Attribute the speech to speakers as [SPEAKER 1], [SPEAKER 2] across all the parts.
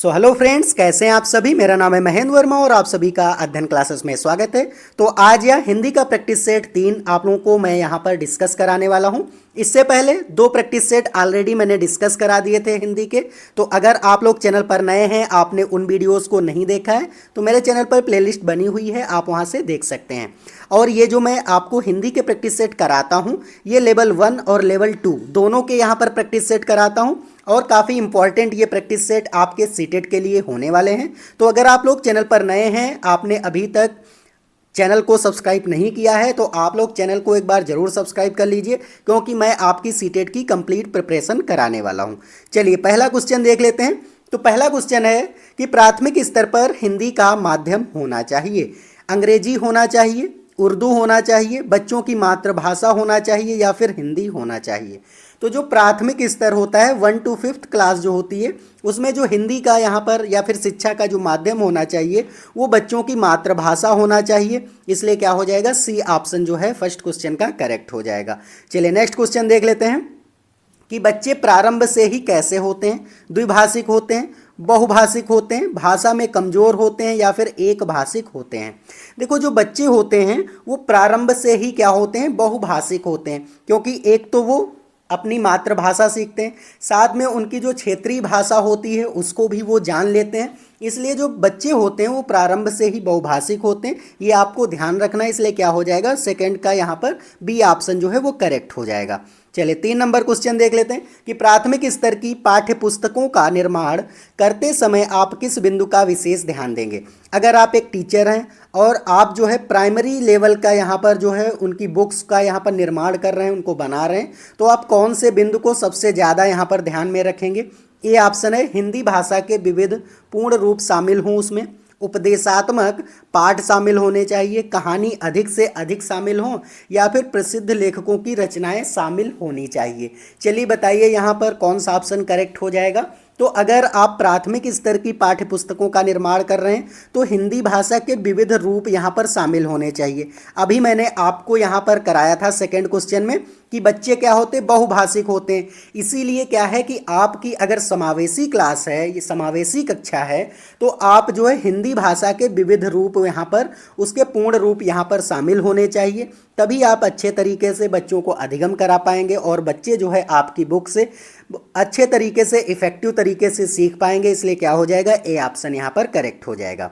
[SPEAKER 1] Hello friends, कैसे हैं आप सभी। मेरा नाम है महेंद्र वर्मा और आप सभी का अध्ययन क्लासेस में स्वागत है। तो आज यह हिंदी का प्रैक्टिस सेट 3 आप लोगों को मैं यहाँ पर डिस्कस कराने वाला हूँ। इससे पहले 2 प्रैक्टिस सेट ऑलरेडी मैंने डिस्कस करा दिए थे हिंदी के। तो अगर आप लोग चैनल पर नए हैं, आपने उन वीडियोज़ को नहीं देखा है तो मेरे चैनल पर प्लेलिस्ट बनी हुई है, आप वहाँ से देख सकते हैं। और ये जो मैं आपको हिंदी के प्रैक्टिस सेट कराता हूँ, ये लेवल 1 और लेवल 2 दोनों के यहाँ पर प्रैक्टिस सेट कराता हूँ। और काफ़ी इंपॉर्टेंट ये प्रैक्टिस सेट आपके सीटेट के लिए होने वाले हैं। तो अगर आप लोग चैनल पर नए हैं, आपने अभी तक चैनल को सब्सक्राइब नहीं किया है तो आप लोग चैनल को एक बार ज़रूर सब्सक्राइब कर लीजिए, क्योंकि मैं आपकी सीटेट की कंप्लीट प्रिपरेशन कराने वाला हूं। चलिए पहला क्वेश्चन देख लेते हैं। तो पहला क्वेश्चन है कि प्राथमिक स्तर पर हिंदी का माध्यम होना चाहिए, अंग्रेजी होना चाहिए, उर्दू होना चाहिए, बच्चों की मातृभाषा होना चाहिए या फिर हिंदी होना चाहिए। तो जो प्राथमिक स्तर होता है 1 to 5th क्लास जो होती है, उसमें जो हिंदी का यहाँ पर या फिर शिक्षा का जो माध्यम होना चाहिए वो बच्चों की मातृभाषा होना चाहिए। इसलिए क्या हो जाएगा, सी ऑप्शन जो है फर्स्ट क्वेश्चन का करेक्ट हो जाएगा। चलिए नेक्स्ट क्वेश्चन देख लेते हैं कि बच्चे प्रारंभ से ही कैसे होते हैं, द्विभाषिक होते हैं, बहुभाषिक होते हैं, भाषा में कमज़ोर होते हैं या फिर एक भाषिक होते हैं। देखो जो बच्चे होते हैं वो प्रारंभ से ही क्या होते हैं, बहुभाषिक होते हैं, क्योंकि एक तो वो अपनी मातृभाषा सीखते हैं, साथ में उनकी जो क्षेत्रीय भाषा होती है उसको भी वो जान लेते हैं। इसलिए जो बच्चे होते हैं वो प्रारंभ से ही बहुभाषिक होते हैं, ये आपको ध्यान रखना है। इसलिए क्या हो जाएगा, सेकंड का यहाँ पर बी ऑप्शन जो है वो करेक्ट हो जाएगा। चलिए 3 नंबर क्वेश्चन देख लेते हैं कि प्राथमिक स्तर की पाठ्य पुस्तकों का निर्माण करते समय आप किस बिंदु का विशेष ध्यान देंगे। अगर आप एक टीचर हैं और आप जो है प्राइमरी लेवल का यहाँ पर जो है उनकी बुक्स का यहाँ पर निर्माण कर रहे हैं, उनको बना रहे हैं, तो आप कौन से बिंदु को सबसे ज़्यादा यहाँ पर ध्यान में रखेंगे। ये ऑप्शन है हिंदी भाषा के विविध पूर्ण रूप शामिल हों, उसमें उपदेशात्मक पाठ शामिल होने चाहिए, कहानी अधिक से अधिक शामिल हों या फिर प्रसिद्ध लेखकों की रचनाएं शामिल होनी चाहिए। चलिए बताइए यहाँ पर कौन सा ऑप्शन करेक्ट हो जाएगा। तो अगर आप प्राथमिक स्तर की पाठ्य पुस्तकों का निर्माण कर रहे हैं तो हिंदी भाषा के विविध रूप यहाँ पर शामिल होने चाहिए। अभी मैंने आपको यहाँ पर कराया था सेकंड क्वेश्चन में कि बच्चे क्या होते हैं, बहुभाषिक होते हैं। इसीलिए क्या है कि आपकी अगर समावेशी क्लास है, ये समावेशी कक्षा है, तो आप जो है हिंदी भाषा के विविध रूप यहाँ पर उसके पूर्ण रूप यहाँ पर शामिल होने चाहिए, तभी आप अच्छे तरीके से बच्चों को अधिगम करा पाएंगे और बच्चे जो है आपकी बुक से अच्छे तरीके से इफेक्टिव तरीके से सीख पाएंगे। इसलिए क्या हो जाएगा, ए ऑप्शन यहाँ पर करेक्ट हो जाएगा।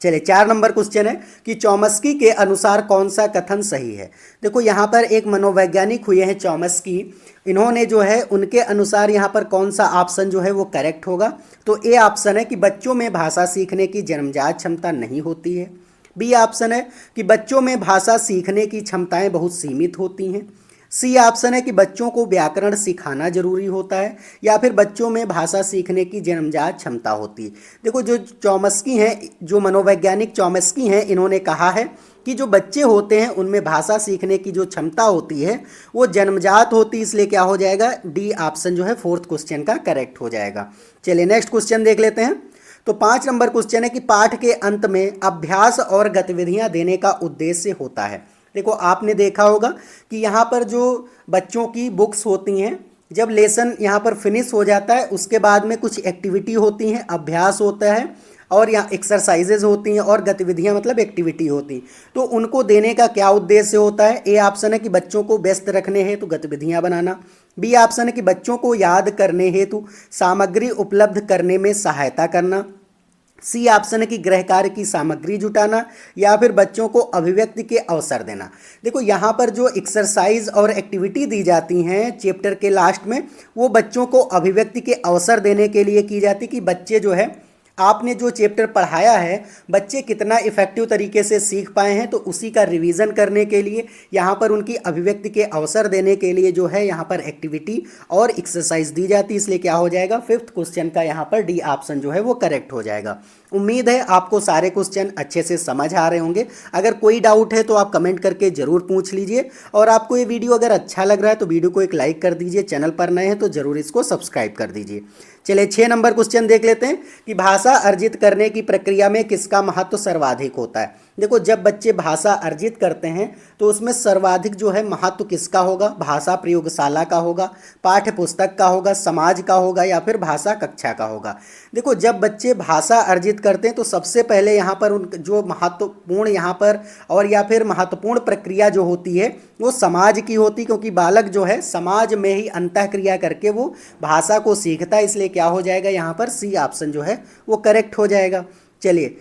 [SPEAKER 1] चलिए 4 नंबर क्वेश्चन है कि चॉम्स्की के अनुसार कौन सा कथन सही है। देखो यहाँ पर एक मनोवैज्ञानिक हुए हैं चॉम्स्की, इन्होंने जो है उनके अनुसार यहाँ पर कौन सा ऑप्शन जो है वो करेक्ट होगा। तो ए ऑप्शन है कि बच्चों में भाषा सीखने की जन्मजात क्षमता नहीं होती है। बी ऑप्शन है कि बच्चों में भाषा सीखने की क्षमताएं बहुत सीमित होती हैं। सी ऑप्शन है कि बच्चों को व्याकरण सिखाना जरूरी होता है या फिर बच्चों में भाषा सीखने की जन्मजात क्षमता होती है। देखो जो चॉम्स्की हैं, जो मनोवैज्ञानिक चॉम्स्की हैं, इन्होंने कहा है कि जो बच्चे होते हैं उनमें भाषा सीखने की जो क्षमता होती है वो जन्मजात होती है। इसलिए क्या हो जाएगा, डी ऑप्शन जो है फोर्थ क्वेश्चन का करेक्ट हो जाएगा। चलिए नेक्स्ट क्वेश्चन देख लेते हैं। तो 5 नंबर क्वेश्चन है कि पाठ के अंत में अभ्यास और गतिविधियां देने का उद्देश्य होता है। देखो आपने देखा होगा कि यहाँ पर जो बच्चों की बुक्स होती हैं, जब लेसन यहाँ पर फिनिश हो जाता है उसके बाद में कुछ एक्टिविटी होती हैं, अभ्यास होता है और यहाँ एक्सरसाइजेज होती हैं और गतिविधियाँ मतलब एक्टिविटी होती हैं। तो उनको देने का क्या उद्देश्य होता है। ए ऑप्शन है कि बच्चों को व्यस्त रखने हेतु गतिविधियाँ बनाना। बी ऑप्शन है कि बच्चों को याद करने हेतु सामग्री उपलब्ध करने में सहायता करना। सी ऑप्शन है कि गृह कार्य की सामग्री जुटाना या फिर बच्चों को अभिव्यक्ति के अवसर देना। देखो यहाँ पर जो एक्सरसाइज और एक्टिविटी दी जाती हैं चैप्टर के लास्ट में, वो बच्चों को अभिव्यक्ति के अवसर देने के लिए की जाती कि बच्चे जो है आपने जो चैप्टर पढ़ाया है बच्चे कितना इफेक्टिव तरीके से सीख पाए हैं, तो उसी का रिवीजन करने के लिए यहाँ पर उनकी अभिव्यक्ति के अवसर देने के लिए जो है यहाँ पर एक्टिविटी और एक्सरसाइज दी जाती है। इसलिए क्या हो जाएगा, 5th क्वेश्चन का यहाँ पर डी ऑप्शन जो है वो करेक्ट हो जाएगा। उम्मीद है आपको सारे क्वेश्चन अच्छे से समझ आ रहे होंगे। अगर कोई डाउट है तो आप कमेंट करके ज़रूर पूछ लीजिए और आपको ये वीडियो अगर अच्छा लग रहा है तो वीडियो को एक लाइक कर दीजिए, चैनल पर नए हैं तो ज़रूर इसको सब्सक्राइब कर दीजिए। चलिए 6 नंबर क्वेश्चन देख लेते हैं कि भाषा अर्जित करने की प्रक्रिया में किसका महत्व सर्वाधिक होता है। देखो, जब बच्चे भाषा अर्जित करते हैं तो उसमें सर्वाधिक जो है महत्व किसका होगा? भाषा प्रयोगशाला का होगा, पाठ्य पुस्तक का होगा, समाज का होगा या फिर भाषा कक्षा का होगा। देखो, जब बच्चे भाषा अर्जित करते हैं तो सबसे पहले यहाँ पर उन जो महत्वपूर्ण यहाँ पर और या फिर महत्वपूर्ण प्रक्रिया जो होती है वो समाज की होती, क्योंकि बालक जो है समाज में ही अंतःक्रिया करके वो भाषा को सीखता है। इसलिए क्या हो जाएगा यहाँ पर? सी ऑप्शन जो है वो करेक्ट हो जाएगा। चलिए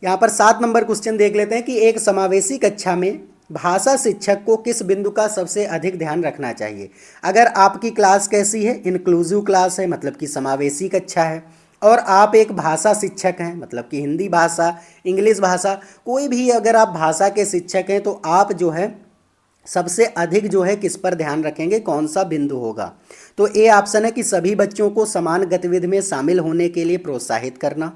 [SPEAKER 1] यहाँ पर 7 नंबर क्वेश्चन देख लेते हैं कि एक समावेशी कक्षा में भाषा शिक्षक को किस बिंदु का सबसे अधिक ध्यान रखना चाहिए। अगर आपकी क्लास कैसी है? इंक्लूसिव क्लास है, मतलब कि समावेशी कक्षा है, और आप एक भाषा शिक्षक हैं, मतलब कि हिंदी भाषा, इंग्लिश भाषा, कोई भी अगर आप भाषा के शिक्षक हैं तो आप जो है सबसे अधिक जो है किस पर ध्यान रखेंगे? कौन सा बिंदु होगा? तो ए ऑप्शन है कि सभी बच्चों को समान गतिविधि में शामिल होने के लिए प्रोत्साहित करना।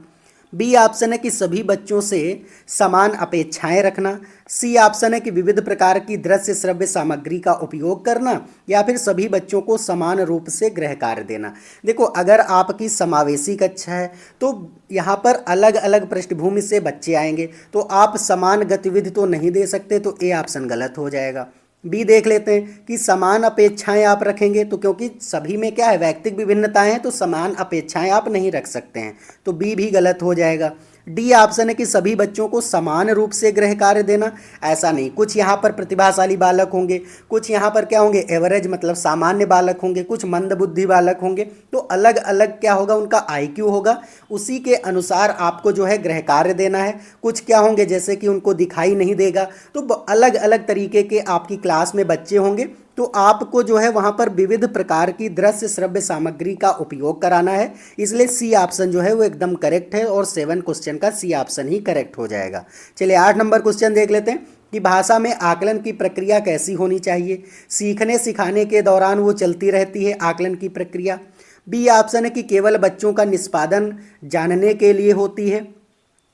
[SPEAKER 1] बी ऑप्शन है कि सभी बच्चों से समान अपेक्षाएं रखना। सी ऑप्शन है कि विविध प्रकार की दृश्य श्रव्य सामग्री का उपयोग करना, या फिर सभी बच्चों को समान रूप से गृह कार्य देना। देखो, अगर आपकी समावेशी कक्षा है तो यहाँ पर अलग अलग पृष्ठभूमि से बच्चे आएंगे, तो आप समान गतिविधि तो नहीं दे सकते, तो ए ऑप्शन गलत हो जाएगा। बी देख लेते हैं कि समान अपेक्षाएं आप रखेंगे, तो क्योंकि सभी में क्या है? व्यक्तिगत विभिन्नताएं हैं, तो समान अपेक्षाएं आप नहीं रख सकते हैं, तो बी भी गलत हो जाएगा। डी ऑप्शन है कि सभी बच्चों को समान रूप से गृह कार्य देना। ऐसा नहीं, कुछ यहाँ पर प्रतिभाशाली बालक होंगे, कुछ यहाँ पर क्या होंगे? एवरेज मतलब सामान्य बालक होंगे, कुछ मंदबुद्धि बालक होंगे, तो अलग अलग क्या होगा? उनका आईक्यू होगा, उसी के अनुसार आपको जो है गृह कार्य देना है। कुछ क्या होंगे? जैसे कि उनको दिखाई नहीं देगा, तो अलग अलग तरीके के आपकी क्लास में बच्चे होंगे, तो आपको जो है वहाँ पर विविध प्रकार की दृश्य श्रव्य सामग्री का उपयोग कराना है। इसलिए सी ऑप्शन जो है वो एकदम करेक्ट है और 7 क्वेश्चन का सी ऑप्शन ही करेक्ट हो जाएगा। चलिए 8 नंबर क्वेश्चन देख लेते हैं कि भाषा में आकलन की प्रक्रिया कैसी होनी चाहिए। सीखने सिखाने के दौरान वो चलती रहती है आकलन की प्रक्रिया। बी ऑप्शन है कि केवल बच्चों का निष्पादन जानने के लिए होती है,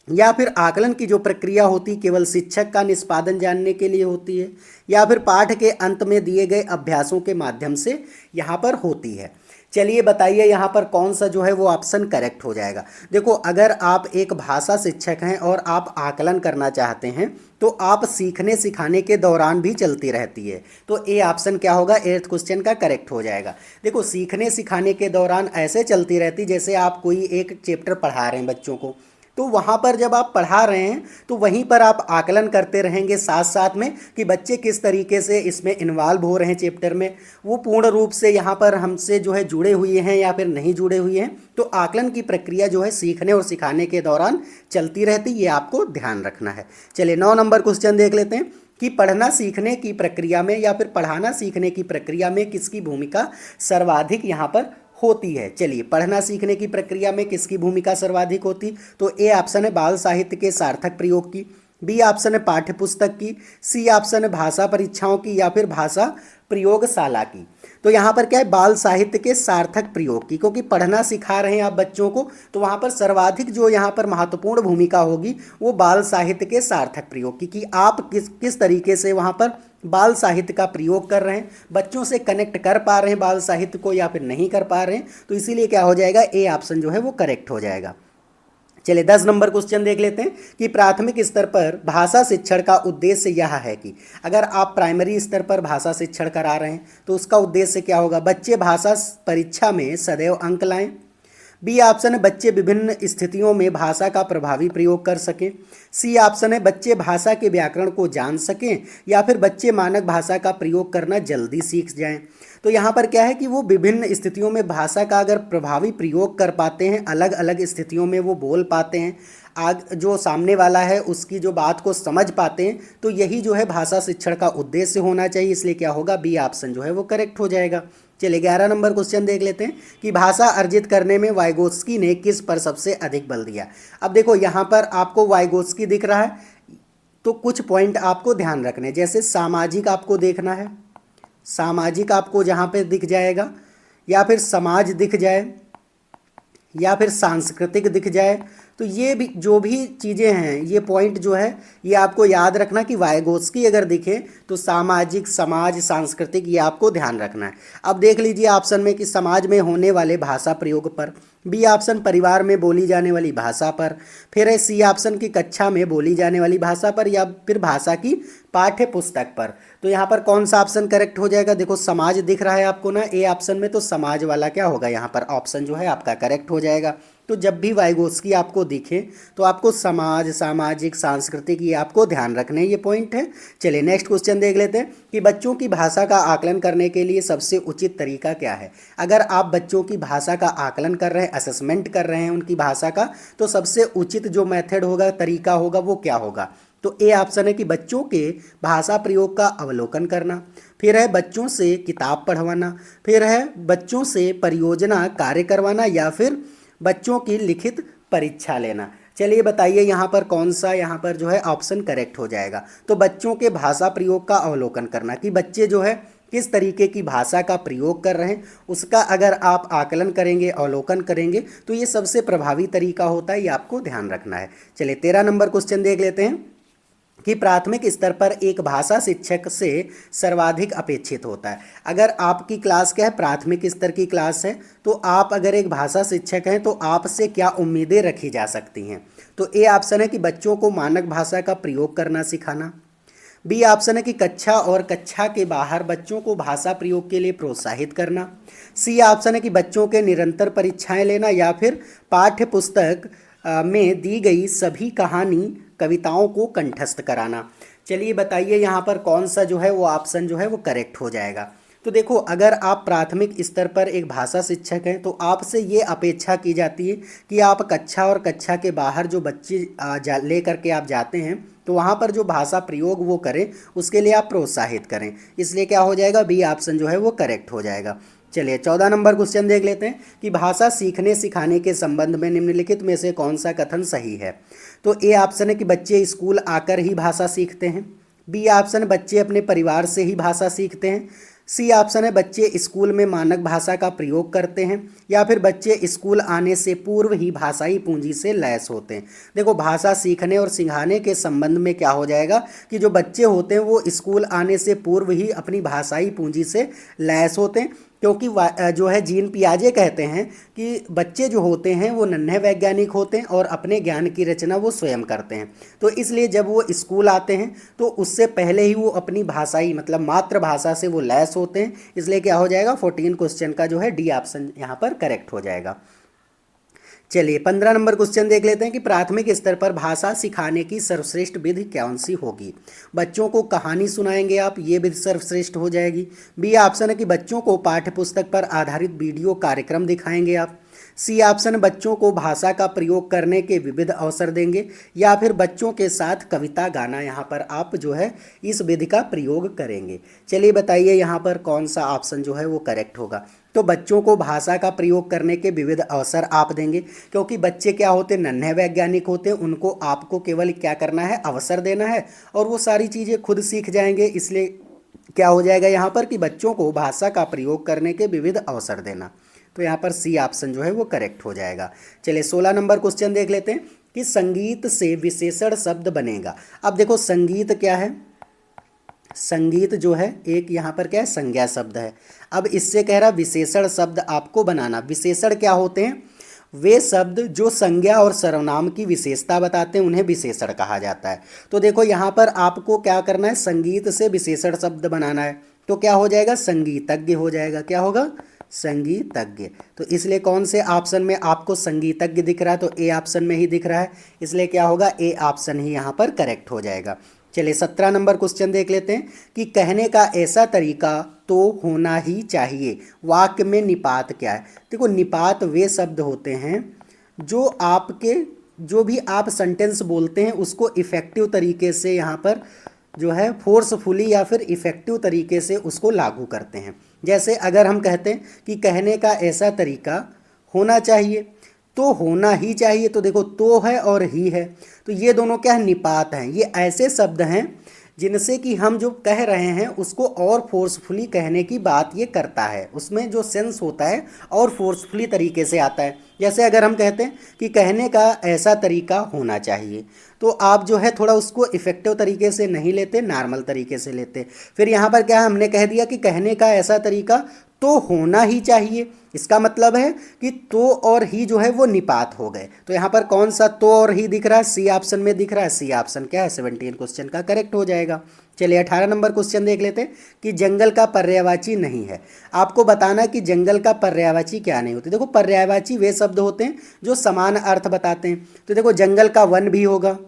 [SPEAKER 1] या फिर आकलन की जो प्रक्रिया होती केवल शिक्षक का निष्पादन जानने के लिए होती है, या फिर पाठ के अंत में दिए गए अभ्यासों के माध्यम से यहाँ पर होती है। चलिए बताइए यहाँ पर कौन सा जो है वो ऑप्शन करेक्ट हो जाएगा। देखो, अगर आप एक भाषा शिक्षक हैं और आप आकलन करना चाहते हैं तो आप सीखने सिखाने के दौरान भी चलती रहती है, तो ए ऑप्शन क्या होगा? 8th क्वेश्चन का करेक्ट हो जाएगा। देखो, सीखने सिखाने के दौरान ऐसे चलती रहती जैसे आप कोई एक चैप्टर पढ़ा रहे हैं बच्चों को, तो वहाँ पर जब आप पढ़ा रहे हैं तो वहीं पर आप आकलन करते रहेंगे साथ साथ में कि बच्चे किस तरीके से इसमें इन्वॉल्व हो रहे हैं चैप्टर में, वो पूर्ण रूप से यहाँ पर हमसे जो है जुड़े हुए हैं या फिर नहीं जुड़े हुए हैं। तो आकलन की प्रक्रिया जो है सीखने और सिखाने के दौरान चलती रहती, ये आपको ध्यान रखना है। चलिए 9 नंबर क्वेश्चन देख लेते हैं कि पढ़ना सीखने की प्रक्रिया में या फिर पढ़ाना सीखने की प्रक्रिया में किसकी भूमिका सर्वाधिक यहाँ पर होती है। चलिए, पढ़ना सीखने की प्रक्रिया में किसकी भूमिका सर्वाधिक होती? तो ए ऑप्शन है बाल साहित्य के सार्थक प्रयोग की। बी ऑप्शन है पाठ्य पुस्तक की। सी ऑप्शन है भाषा परीक्षाओं की, या फिर भाषा प्रयोगशाला की। तो यहाँ पर क्या है? बाल साहित्य के सार्थक प्रयोग की, क्योंकि पढ़ना सिखा रहे हैं आप बच्चों को, तो वहाँ पर सर्वाधिक जो यहाँ पर महत्वपूर्ण भूमिका होगी वो बाल साहित्य के सार्थक प्रयोग की, कि आप किस तरीके से वहाँ पर बाल साहित्य का प्रयोग कर रहे हैं, बच्चों से कनेक्ट कर पा रहे हैं बाल साहित्य को या फिर नहीं कर पा रहे हैं। तो इसीलिए क्या हो जाएगा? ए ऑप्शन जो है वो करेक्ट हो जाएगा। चलिए 10 नंबर क्वेश्चन देख लेते हैं कि प्राथमिक स्तर पर भाषा शिक्षण का उद्देश्य यह है कि अगर आप प्राइमरी स्तर पर भाषा शिक्षण करा रहे हैं तो उसका उद्देश्य क्या होगा? बच्चे भाषा परीक्षा में सदैव अंक लाएं। बी ऑप्शन है बच्चे विभिन्न स्थितियों में भाषा का प्रभावी प्रयोग कर सकें। सी ऑप्शन है बच्चे भाषा के व्याकरण को जान सकें, या फिर बच्चे मानक भाषा का प्रयोग करना जल्दी सीख जाएं। तो यहाँ पर क्या है कि वो विभिन्न स्थितियों में भाषा का अगर प्रभावी प्रयोग कर पाते हैं, अलग अलग स्थितियों में वो बोल पाते हैं, जो सामने वाला है उसकी जो बात को समझ पाते हैं, तो यही जो है भाषा शिक्षण का उद्देश्य होना चाहिए। इसलिए क्या होगा? बी ऑप्शन जो है वो करेक्ट हो जाएगा। चलिए 11 नंबर क्वेश्चन देख लेते हैं कि भाषा अर्जित करने में वाइगोत्स्की ने किस पर सबसे अधिक बल दिया। अब देखो, यहाँ पर आपको वाइगोत्स्की दिख रहा है, तो कुछ पॉइंट आपको ध्यान रखने, जैसे सामाजिक आपको देखना है, सामाजिक आपको जहाँ पे दिख जाएगा, या फिर समाज दिख जाए, या फिर सांस्कृतिक दिख जाए, तो ये भी जो भी चीज़ें हैं, ये पॉइंट जो है ये आपको याद रखना कि वाइगोत्स्की अगर दिखे तो सामाजिक, समाज, सांस्कृतिक, ये आपको ध्यान रखना है। अब देख लीजिए ऑप्शन में कि समाज में होने वाले भाषा प्रयोग पर, बी ऑप्शन परिवार में बोली जाने वाली भाषा पर, फिर है सी ऑप्शन की कक्षा में बोली जाने वाली भाषा पर, या फिर भाषा की पाठ्य पुस्तक पर। तो यहाँ पर कौन सा ऑप्शन करेक्ट हो जाएगा? देखो समाज दिख रहा है आपको ना ए ऑप्शन में, तो समाज वाला क्या होगा यहाँ पर ऑप्शन जो है आपका करेक्ट हो जाएगा। तो जब भी वाइगोत्स्की आपको दिखे तो आपको समाज, सामाजिक, सांस्कृतिक, ये आपको ध्यान रखने ये पॉइंट है। चलिए नेक्स्ट क्वेश्चन देख लेते हैं कि बच्चों की भाषा का आकलन करने के लिए सबसे उचित तरीका क्या है। अगर आप बच्चों की भाषा का आकलन कर रहे हैं, असेसमेंट कर रहे हैं उनकी भाषा का, तो सबसे उचित जो मेथड होगा, तरीका होगा, वो क्या होगा? तो ए ऑप्शन है कि बच्चों के भाषा प्रयोग का अवलोकन करना, फिर है बच्चों से किताब पढ़वाना, फिर है बच्चों से परियोजना कार्य करवाना, या फिर बच्चों की लिखित परीक्षा लेना। चलिए बताइए यहाँ पर कौन सा यहाँ पर जो है ऑप्शन करेक्ट हो जाएगा। तो बच्चों के भाषा प्रयोग का अवलोकन करना, कि बच्चे जो है किस तरीके की भाषा का प्रयोग कर रहे हैं, उसका अगर आप आकलन करेंगे, अवलोकन करेंगे, तो ये सबसे प्रभावी तरीका होता है, ये आपको ध्यान रखना है। चलिए 13 नंबर क्वेश्चन देख लेते हैं कि प्राथमिक स्तर पर एक भाषा शिक्षक से सर्वाधिक अपेक्षित होता है। अगर आपकी क्लास क्या है, प्राथमिक स्तर की क्लास है, तो आप अगर एक भाषा शिक्षक हैं तो आपसे क्या उम्मीदें रखी जा सकती हैं? तो ए ऑप्शन है कि बच्चों को मानक भाषा का प्रयोग करना सिखाना, बी ऑप्शन है कि कक्षा और कक्षा के बाहर बच्चों को भाषा प्रयोग के लिए प्रोत्साहित करना, सी ऑप्शन है कि बच्चों के निरंतर परीक्षाएं लेना, या फिर पाठ्य पुस्तक में दी गई सभी कहानी कविताओं को कंठस्थ कराना। चलिए बताइए यहाँ पर कौन सा जो है वो ऑप्शन जो है वो करेक्ट हो जाएगा। तो देखो अगर आप प्राथमिक स्तर पर एक भाषा शिक्षक हैं तो आपसे ये अपेक्षा की जाती है कि आप कक्षा और कक्षा के बाहर जो बच्चे ले करके आप जाते हैं तो वहाँ पर जो भाषा प्रयोग वो करें, उसके लिए आप प्रोत्साहित करें। इसलिए क्या हो जाएगा, बी ऑप्शन जो है वो करेक्ट हो जाएगा। चलिए 14 नंबर क्वेश्चन देख लेते हैं कि भाषा सीखने सिखाने के संबंध में निम्नलिखित में से कौन सा कथन सही है। तो ए ऑप्शन है कि बच्चे स्कूल आकर ही भाषा सीखते हैं, बी ऑप्शन बच्चे अपने परिवार से ही भाषा सीखते हैं, सी ऑप्शन है बच्चे स्कूल में मानक भाषा का प्रयोग करते हैं, या फिर बच्चे स्कूल आने से पूर्व ही भाषाई पूंजी से लैस होते हैं। देखो भाषा सीखने और सिखाने के संबंध में क्या हो जाएगा कि जो बच्चे होते हैं वो स्कूल आने से पूर्व ही अपनी भाषाई पूंजी से लैस होते हैं, क्योंकि जो है जीन पियाजे कहते हैं कि बच्चे जो होते हैं वो नन्हे वैज्ञानिक होते हैं और अपने ज्ञान की रचना वो स्वयं करते हैं। तो इसलिए जब वो स्कूल आते हैं तो उससे पहले ही वो अपनी भाषाई मतलब मातृभाषा से वो लैस होते हैं। इसलिए क्या हो जाएगा, 14 क्वेश्चन का जो है डी ऑप्शन यहाँ पर करेक्ट हो जाएगा। चलिए 15 नंबर क्वेश्चन देख लेते हैं कि प्राथमिक स्तर पर भाषा सिखाने की सर्वश्रेष्ठ विधि कौन सी होगी। बच्चों को कहानी सुनाएंगे आप, ये विधि सर्वश्रेष्ठ हो जाएगी। बी ऑप्शन है कि बच्चों को पाठ्य पुस्तक पर आधारित वीडियो कार्यक्रम दिखाएंगे आप, सी ऑप्शन बच्चों को भाषा का प्रयोग करने के विविध अवसर देंगे, या फिर बच्चों के साथ कविता गाना यहाँ पर आप जो है इस विधि का प्रयोग करेंगे। चलिए बताइए यहाँ पर कौन सा ऑप्शन जो है वो करेक्ट होगा। तो बच्चों को भाषा का प्रयोग करने के विविध अवसर आप देंगे, क्योंकि बच्चे क्या होते हैं, नन्हे वैज्ञानिक होते हैं, उनको आपको केवल क्या करना है, अवसर देना है और वो सारी चीज़ें खुद सीख जाएंगे। इसलिए क्या हो जाएगा यहाँ पर कि बच्चों को भाषा का प्रयोग करने के विविध अवसर देना। तो यहाँ पर सी ऑप्शन जो है वो करेक्ट हो जाएगा। चलिए 16 नंबर क्वेश्चन देख लेते हैं कि संगीत से विशेषण शब्द बनेगा। अब देखो संगीत क्या है, संगीत जो है एक यहाँ पर क्या है, संज्ञा शब्द है। अब इससे कह रहा विशेषण शब्द आपको बनाना। विशेषण क्या होते हैं, वे शब्द जो संज्ञा और सर्वनाम की विशेषता बताते हैं उन्हें विशेषण कहा जाता है। तो देखो यहाँ पर आपको क्या करना है, संगीत से विशेषण शब्द बनाना है। तो क्या हो जाएगा, संगीतज्ञ हो जाएगा। क्या होगा, संगीतज्ञ। तो इसलिए कौन से ऑप्शन में आपको संगीतज्ञ दिख रहा है, तो ए ऑप्शन में ही दिख रहा है। इसलिए क्या होगा, ए ऑप्शन ही यहाँ पर करेक्ट हो जाएगा। चलिए 17 नंबर क्वेश्चन देख लेते हैं कि कहने का ऐसा तरीका तो होना ही चाहिए, वाक्य में निपात क्या है। देखो निपात वे शब्द होते हैं जो आपके जो भी आप सेंटेंस बोलते हैं उसको इफ़ेक्टिव तरीके से यहाँ पर जो है फोर्सफुली या फिर इफ़ेक्टिव तरीके से उसको लागू करते हैं। जैसे अगर हम कहते हैं कि कहने का ऐसा तरीका होना चाहिए, तो होना ही चाहिए, तो देखो तो है और ही है, तो ये दोनों क्या है, निपात हैं। ये ऐसे शब्द हैं जिनसे कि हम जो कह रहे हैं उसको और फोर्सफुली कहने की बात ये करता है, उसमें जो सेंस होता है और फोर्सफुली तरीके से आता है। जैसे अगर हम कहते हैं कि कहने का ऐसा तरीका होना चाहिए, तो आप जो है थोड़ा उसको इफ़ेक्टिव तरीके से नहीं लेते, नॉर्मल तरीके से लेते। फिर यहाँ पर क्या हमने कह दिया कि कहने का ऐसा तरीका तो होना ही चाहिए। इसका मतलब है कि तो और ही जो है वो निपात हो गए। तो यहाँ पर कौन सा तो और ही दिख रहा है, सी ऑप्शन में दिख रहा है। सी ऑप्शन क्या है, 17 क्वेश्चन का करेक्ट हो जाएगा। चलिए 18 नंबर क्वेश्चन देख लेते हैं कि जंगल का पर्यायवाची नहीं है। आपको बताना कि जंगल का पर्यायवाची क्या नहीं होती। देखो पर्यायवाची वे शब्द होते हैं जो समान अर्थ बताते हैं। तो देखो जंगल का वन भी होगा,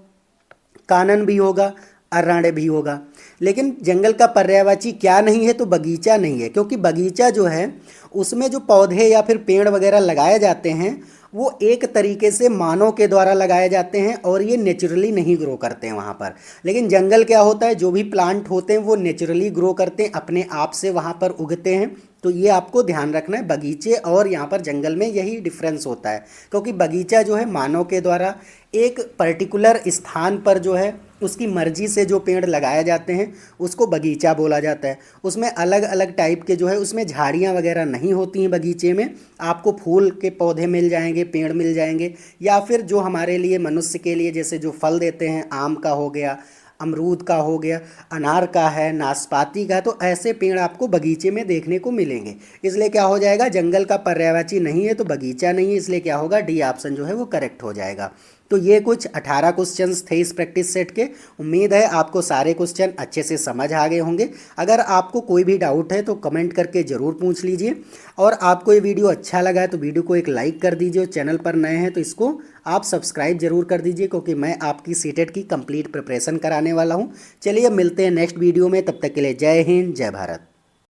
[SPEAKER 1] कानन भी होगा, अरण्य भी होगा, लेकिन जंगल का पर्यायवाची क्या नहीं है, तो बगीचा नहीं है। क्योंकि बगीचा जो है उसमें जो पौधे या फिर पेड़ वगैरह लगाए जाते हैं वो एक तरीके से मानव के द्वारा लगाए जाते हैं और ये नेचुरली नहीं ग्रो करते हैं वहाँ पर। लेकिन जंगल क्या होता है, जो भी प्लांट होते हैं वो नेचुरली ग्रो करते हैं, अपने आप से वहाँ पर उगते हैं। तो ये आपको ध्यान रखना है, बगीचे और यहाँ पर जंगल में यही डिफरेंस होता है। क्योंकि बगीचा जो है मानव के द्वारा एक पर्टिकुलर स्थान पर जो है उसकी मर्जी से जो पेड़ लगाए जाते हैं उसको बगीचा बोला जाता है। उसमें अलग अलग टाइप के जो है उसमें झाड़ियाँ वगैरह नहीं होती हैं बगीचे में। आपको फूल के पौधे मिल जाएंगे, पेड़ मिल जाएंगे, या फिर जो हमारे लिए मनुष्य के लिए जैसे जो फल देते हैं, आम का हो गया, अमरूद का हो गया, अनार का है, नाशपाती का, तो ऐसे पेड़ आपको बगीचे में देखने को मिलेंगे। इसलिए क्या हो जाएगा, जंगल का पर्यायवाची नहीं है तो बगीचा नहीं है, इसलिए क्या होगा, डी ऑप्शन जो है वो करेक्ट हो जाएगा। तो ये कुछ 18 क्वेश्चंस थे इस प्रैक्टिस सेट के। उम्मीद है आपको सारे क्वेश्चन अच्छे से समझ आ गए होंगे। अगर आपको कोई भी डाउट है तो कमेंट करके ज़रूर पूछ लीजिए। और आपको ये वीडियो अच्छा लगा है तो वीडियो को एक लाइक कर दीजिए, और चैनल पर नए हैं तो इसको आप सब्सक्राइब जरूर कर दीजिए, क्योंकि मैं आपकी सीटेट की कंप्लीट प्रिपरेशन कराने वाला हूँ। चलिए मिलते हैं नेक्स्ट वीडियो में, तब तक के लिए जय हिंद, जय भारत।